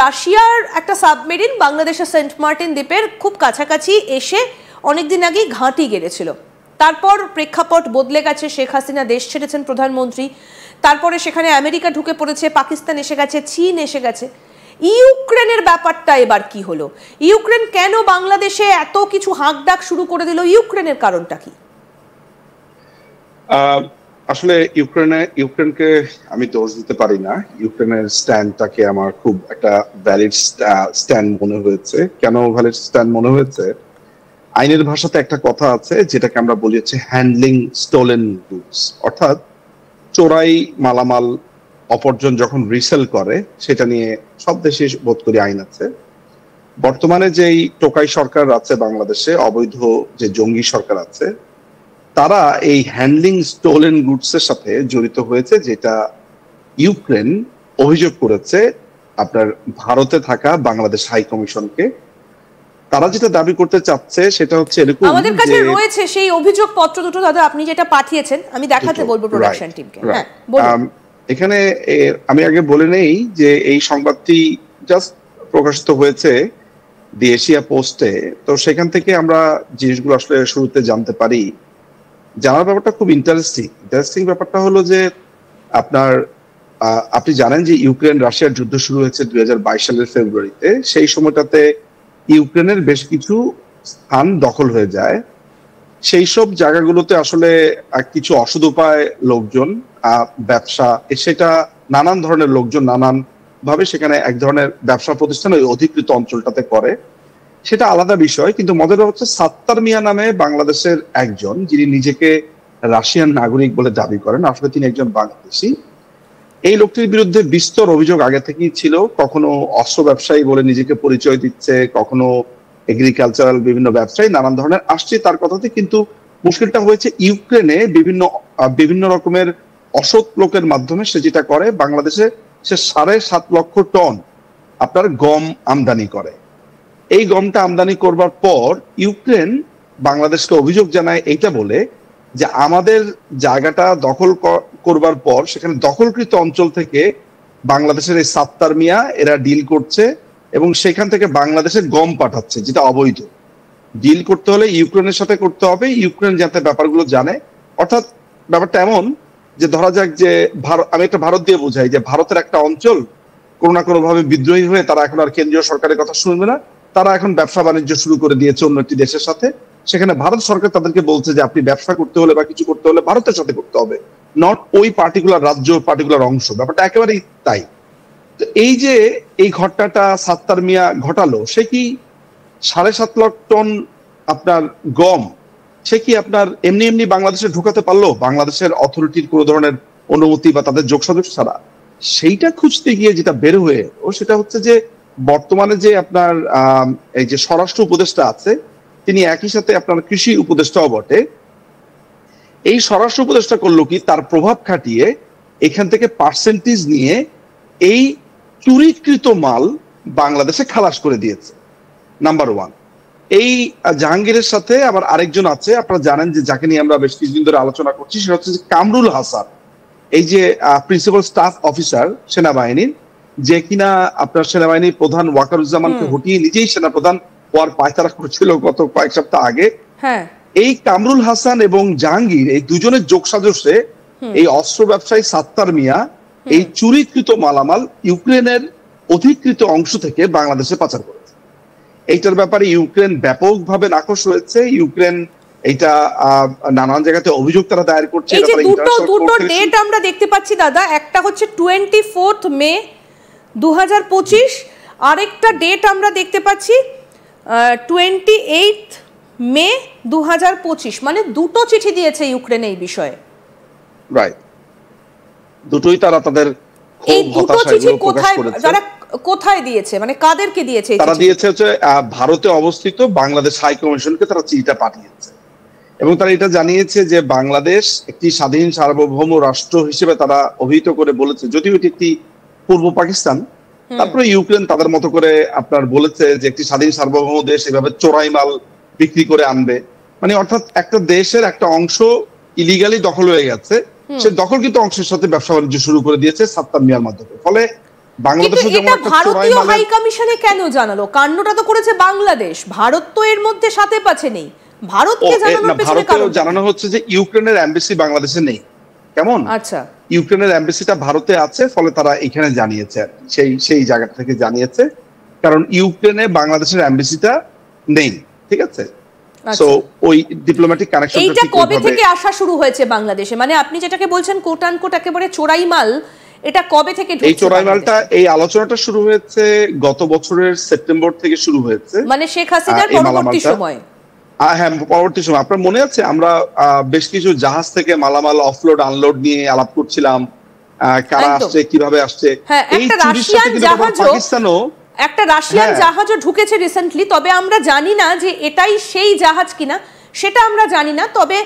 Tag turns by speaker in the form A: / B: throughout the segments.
A: রাশিয়ার একটা সাবমেরিন বাংলাদেশের সেন্ট মার্টিন দ্বীপের খুব কাছাকাছি এসে অনেকদিন আগেই ঘাঁটি গেড়েছিল। তারপর প্রেক্ষাপট বদলে গেছে, শেখ হাসিনা দেশ ছেড়েছেন প্রধানমন্ত্রী, তারপরে সেখানে আমেরিকা ঢুকে পড়েছে, পাকিস্তান এসে গেছে, চীন এসে গেছে। ইউক্রেনের ব্যাপারটা এবার কি হলো? ইউক্রেন কেন বাংলাদেশে এত কিছু হাঁকডাক শুরু করে দিল? ইউক্রেনের কারণটা কি?
B: আসলে ইউক্রেনকে আমি দোষ দিতে পারি না। ইউক্রেনের স্ট্যান্ডটাকে আমার খুব একটা ভ্যালিড স্ট্যান্ড মনে হয়েছে। কেন ভ্যালিড স্ট্যান্ড মনে হয়েছে? আইনের ভাষাতে একটা কথা আছে যেটাকে আমরা বলি হচ্ছে হ্যান্ডলিং স্টোলেন গুডস, অর্থাৎ চোরাই মালামাল অপরজন যখন রিসেল করে সেটা নিয়ে সব দেশে বোধ করি আইন আছে। বর্তমানে যেই টোকাই সরকার আছে বাংলাদেশে, অবৈধ যে জঙ্গি সরকার আছে, তারা এই হ্যান্ডলিং স্টোলেন গুডস এর সাথে জড়িত হয়েছে, যেটা ইউক্রেন অভিযোগ করেছে আপনার ভারতে থাকা বাংলাদেশ হাই কমিশনকে। তারা যেটা দাবি করতে চাচ্ছে সেটা হচ্ছে এরকম,
A: আমাদের কাছে রয়েছে সেই অভিযোগ পত্র দুটো, দাদা আপনি যেটা পাঠিয়েছেন আমি দেখাতে বলবো প্রোডাকশন টিমকে। হ্যাঁ বলুন।
B: এখানে আমি আগে বলে নেই যে এই সংবাদটি জাস্ট প্রকাশিত হয়েছে দি এশিয়া পোস্টে, তো সেখান থেকে আমরা জিনিসগুলো আসলে শুরুতে জানতে পারি। জানার ব্যাপারটা খুব ইন্টারেস্টিং ব্যাপারটা হলো যে আপনি জানেন যে ইউক্রেন রাশিয়ার যুদ্ধ শুরু হয়েছে 2022 সালের ফেব্রুয়ারিতে। সেই সময়টাতে ইউক্রেনের বেশ কিছু স্থান দখল হয়ে যায়। সেই সব জায়গাগুলোতে আসলে কিছু অসৎ উপায় লোকজন, ব্যবসা, সেটা নানান ধরনের লোকজন নানান ভাবে সেখানে এক ধরনের ব্যবসা প্রতিষ্ঠান ওই অধিকৃত অঞ্চলটাতে করে, সেটা আলাদা বিষয়। কিন্তু মজার হচ্ছে সাত্তার মিয়া নামে বাংলাদেশের একজন, যিনি নিজেকে রাশিয়ান নাগরিক বলে দাবি করেন, আসলে তিনি একজন বাংলাদেশি। এই লোকটির বিরুদ্ধে বিস্তর অভিযোগ আগে থেকেই ছিল। কখনো অস্ত্র ব্যবসায়ী বলে নিজেকে পরিচয় দিচ্ছে, কখনো এগ্রিকালচারাল বিভিন্ন ব্যবসায়ী, নানান ধরনের আসছে তার কথাতে। কিন্তু মুশকিলটা হয়েছে ইউক্রেনে বিভিন্ন রকমের অসৎ লোকের মাধ্যমে সে যেটা করে, বাংলাদেশে সে 7.5 লক্ষ টন আপনার গম আমদানি করে। এই গমটা আমদানি করবার পর ইউক্রেন বাংলাদেশকে অভিযোগ জানায় এইটা বলে যে আমাদের জায়গাটা দখল করবার পর সেখানে দখলকৃত অঞ্চল থেকে বাংলাদেশের এই সাত্তার মিয়া এরা ডিল করছে এবং সেখান থেকে বাংলাদেশে গম পাঠাচ্ছে, যেটা অবৈধ। ডিল করতে হলে ইউক্রেনের সাথে করতে হবে, ইউক্রেন যাতে ব্যাপারগুলো জানে। অর্থাৎ ব্যাপারটা এমন যে ধরা যাক যে আমি একটা ভারত দিয়ে বোঝাই যে ভারতের একটা অঞ্চল কোনো না কোনো ভাবে বিদ্রোহী হয়ে তারা এখন আর কেন্দ্রীয় সরকারের কথা শুনবে না, তারা এখন ব্যবসা বাণিজ্য শুরু করে দিয়েছে অন্য একটি দেশের সাথে। সেখানে ভারত সরকার তাদেরকে বলছে যে আপনি ব্যবসা করতে হলে বা কিছু করতে হলে ভারতের সাথে করতে হবে, নট ওই পার্টিকুলার রাজ্য পার্টিকুলার অংশ। ব্যাপারটা একেবারেই তাই। এই যে এই ঘটনাটা সাত্তার মিয়া ঘটালো, সে কি 7.5 লাখ টন আপনার গম সে কি আপনার এমনি বাংলাদেশে ঢুকাতে পারলো বাংলাদেশের অথরিটির কোনো ধরনের অনুমতি বা তাদের যোগসাজশ ছাড়া? সেইটা খুঁজতে গিয়ে যেটা বের হয়ে সেটা হচ্ছে যে বর্তমানে যে আপনার এই যে স্বরাষ্ট্র উপদেষ্টা আছে, তিনি একই সাথে আপনার কৃষি উপদেষ্টাও বটে। এই স্বরাষ্ট্র উপদেষ্টা করলো কি, তার প্রভাব খাটিয়ে এখান থেকে পার্সেন্টেজ নিয়ে এই চুরিকৃত মাল বাংলাদেশে খালাস করে দিয়েছে। নাম্বার 1। এই জাহাঙ্গীরের সাথে আবার আরেকজন আছে, আপনারা জানেন যে যাকে নিয়ে আমরা বেশ কিছুদিন ধরে আলোচনা করছি, সেটা হচ্ছে কামরুল হাসান, এই যে প্রিন্সিপাল স্টাফ অফিসার সেনাবাহিনীর, যে কিনা আপনার সেনাবাহিনীর প্রধান ওয়াকারুজ্জামানকে হটিয়ে নিজেই সেনাপ্রধান হওয়ার পায়তারা করেছিল গত কয়েক সপ্তাহ আগে। এই কামরুল হাসান এবং জাহাঙ্গীর এই দুজনের যোগসাজশে এই অস্ত্র ব্যবসায়ী সাত্তার মিয়া এই চুরিকৃত মালামাল ইউক্রেনের অধিকৃত অংশ থেকে বাংলাদেশে পাচার করেছে। এইটার ব্যাপারে ইউক্রেন ব্যাপকভাবে নাখোশ হয়েছে। ইউক্রেন এটা নানান জায়গাতে অভিযোগ তারা দায়ের করছে।
A: এই যে দুটো ডেট আমরা দেখতে পাচ্ছি দাদা, একটা হচ্ছে 24 মে 2025, আরেকটা ডেট আমরা দেখতে পাচ্ছি 28 মে 2025। মানে দুটো চিঠি দিয়েছে ইউক্রেন এই বিষয়ে।
B: রাইট, দুটোই তারা তাদের
A: এই দুটো চিঠি কোথায় দিয়েছে, মানে কাদেরকে দিয়েছে?
B: তারা দিয়েছে হচ্ছে ভারতে অবস্থিত বাংলাদেশ হাই কমিশনকে তারা চিঠিটা পাঠিয়েছে এবং তারা এটা জানিয়েছে যে বাংলাদেশ একটি স্বাধীন সার্বভৌম রাষ্ট্র হিসেবে তারা অভিহিত করে বলেছে, যদিও এটি একটি পূর্ব পাকিস্তান। তারপরে ইউক্রেন তাদের মতো করে আপনার বলেছে যে একটি স্বাধীন সার্বভৌম দেশ এভাবে চোরাই মাল বিক্রি করে আনবে, মানে অর্থাৎ একটা দেশের একটা অংশ ইলিগালি দখল হয়ে গেছে, সে দখলকৃত অংশের সাথে ব্যবসা বাণিজ্য শুরু করে দিয়েছে সাত্তার মিয়ার মাধ্যমে। ফলে বাংলাদেশে যেমন একটা চোরাই
A: ভারতীয়
B: মালের
A: হাই কমিশনে কেন জানালো? কাণ্ডটা তো করেছে বাংলাদেশ, ভারত তো এর মধ্যে সাথে পাচ্ছে নেই। ভারতকে জানানোর পেছনে কারণ
B: জানানো হচ্ছে যে ইউক্রেনের এমবাসি বাংলাদেশে নেই। কেমন?
A: আচ্ছা,
B: ইউক্রেনের এমবাসিটা ভারতে আছে, ফলে তারা এখানে জানিয়েছে, সেই জায়গা থেকে জানিয়েছে, কারণ ইউক্রেনে বাংলাদেশের এমবাসিটা নেই। ঠিক আছে, সো ওই ডিপ্লোম্যাটিক কানেকশনটা
A: এইটা কবে থেকে আসা শুরু হয়েছে বাংলাদেশে? মানে আপনি যেটাকে বলছেন কোট আন কোট একেবারে চোরাই মাল, এটা কবে থেকে ঢুকছে?
B: এই চোরাই মালটা, এই আলোচনাটা শুরু হয়েছে গত বছরের সেপ্টেম্বর থেকে শুরু হয়েছে,
A: মানে শেখ হাসিনার পরবর্তী সময়।
B: হ্যাঁ, পরবর্তী সময়। আপনার মনে আছে আমরা বেশ কিছু জাহাজ থেকে মালামাল অফলোড আনলোড নিয়ে আলাপ করছিলাম, কারা আসছে, কিভাবে আসছে। এই পাকিস্তানও
A: একটা রাশিয়ান জাহাজও ঢুকেছে রিসেন্টলি, তবে আমরা জানি না যে এটাই সেই জাহাজ কিনা, সেটা আমরা জানি না। তবে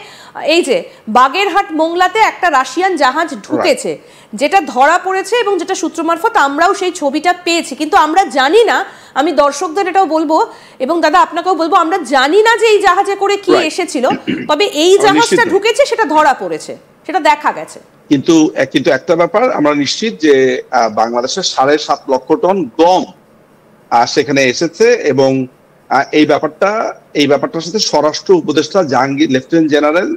A: এই যে বাগেরহাট মোংলাতে একটা রাশিয়ান জাহাজ ঢুকেছে, যেটা ধরা পড়েছে এবং যেটা সূত্র মারফত আমরাও সেই ছবিটা পেয়েছি, কিন্তু আমরা জানি না, আমি দর্শকদের এটাও বলবো এবং দাদা আপনাকেও বলবো, আমরা জানি না যে এই জাহাজে করে কি এসেছিল, তবে এই জাহাজটা ঢুকেছে, সেটা ধরা পড়েছে, সেটা দেখা গেছে।
B: কিন্তু একটা ব্যাপার আমরা নিশ্চিত যে বাংলাদেশের 7.5 লক্ষ টন গম সেখানে এসেছে, এবং এই ব্যাপারটার সাথে স্বরাষ্ট্র উপদেষ্টা জাহাঙ্গীর, লেফটেন্যান্ট জেনারেল,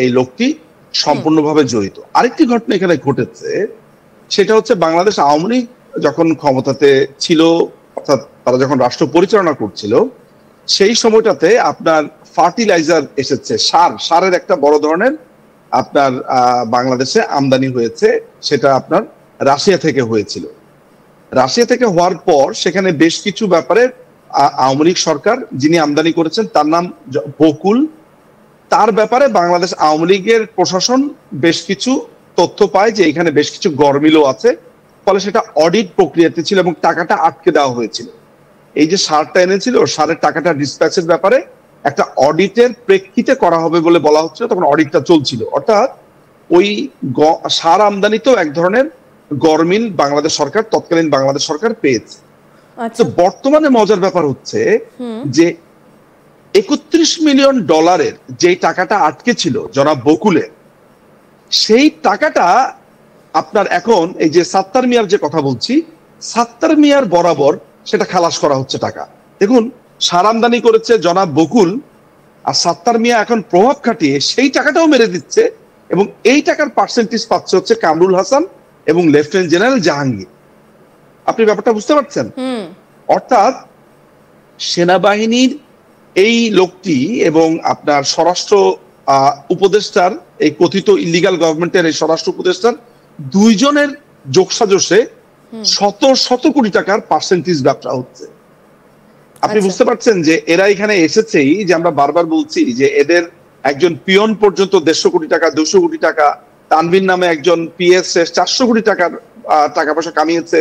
B: এই লোকটি সম্পূর্ণভাবে জড়িত। আরেকটি ঘটনা এখানে ঘটেছে, সেটা হচ্ছে বাংলাদেশ আওয়ামী লীগ যখন ক্ষমতাতে ছিল, অর্থাৎ তারা যখন রাষ্ট্র পরিচালনা করছিল, সেই সময়টাতে আপনার ফার্টিলাইজার এসেছে, সারের একটা বড় ধরনের আপনার বাংলাদেশে আমদানি হয়েছে, সেটা আপনার রাশিয়া থেকে হয়েছিল। রাশিয়া থেকে হওয়ার পর সেখানে বেশ কিছু ব্যাপারে আওয়ামী লীগ সরকার, যিনি আমদানি করেছেন তার নাম বকুল, তার ব্যাপারে বাংলাদেশ আওয়ামী লীগের প্রশাসন বেশ কিছু তথ্য পায় যে এখানে বেশ কিছু গরমিলও আছে, ফলে সেটা অডিট প্রক্রিয়াতে ছিল এবং টাকাটা আটকে দেওয়া হয়েছিল। এই যে সারটা এনেছিল, সারের টাকাটা ডিসপ্যাচের ব্যাপারে একটা অডিটের প্রেক্ষিতে করা হবে বলে বলা হচ্ছিল, তখন অডিটটা চলছিল। অর্থাৎ ওই সার আমদানিতেও এক ধরনের গরমিল বাংলাদেশ সরকার, তৎকালীন বাংলাদেশ সরকার পেয়েছে। তো বর্তমানে মজার ব্যাপার হচ্ছে যে 31 মিলিয়ন ডলারের যে টাকাটা আটকে ছিল জনাব বকুলের, সেই টাকাটা আপনার এখন এই যে সাত্তার মিয়ার যে কথা বলছি, সাত্তার মিয়ার বরাবর সেটা খালাস করা হচ্ছে টাকা। দেখুন, সার আমদানি করেছে জনাব বকুল, আর সাত্তার মিয়া এখন প্রভাব খাটিয়ে সেই টাকাটাও মেরে দিচ্ছে, এবং এই টাকার পার্সেন্টেজ পাচ্ছে হচ্ছে কামরুল হাসান এবং লেফটেন্যান্ট জেনারেল জাহাঙ্গীর। আপনি ব্যাপারটা বুঝতে পারছেন? অর্থাৎ সেনাবাহিনীর এই লোকটি এবং আপনার স্বরাষ্ট্র উপদেষ্টার, এই কথিত ইলিগাল গভর্নমেন্টের এই স্বরাষ্ট্র উপদেষ্টার দুইজনের যোগসাজশে শত কোটি টাকার পার্সেন্টেজ ব্যবসা হচ্ছে। আপনি বুঝতে পারছেন যে এরা এখানে এসেছেই, যে আমরা বারবার বলছি যে এদের একজন পিয়ন পর্যন্ত 150 কোটি টাকা, 200 কোটি টাকা, তানভীর নামে একজন পিএস 400 কোটি টাকার টাকা পয়সা কামিয়েছে।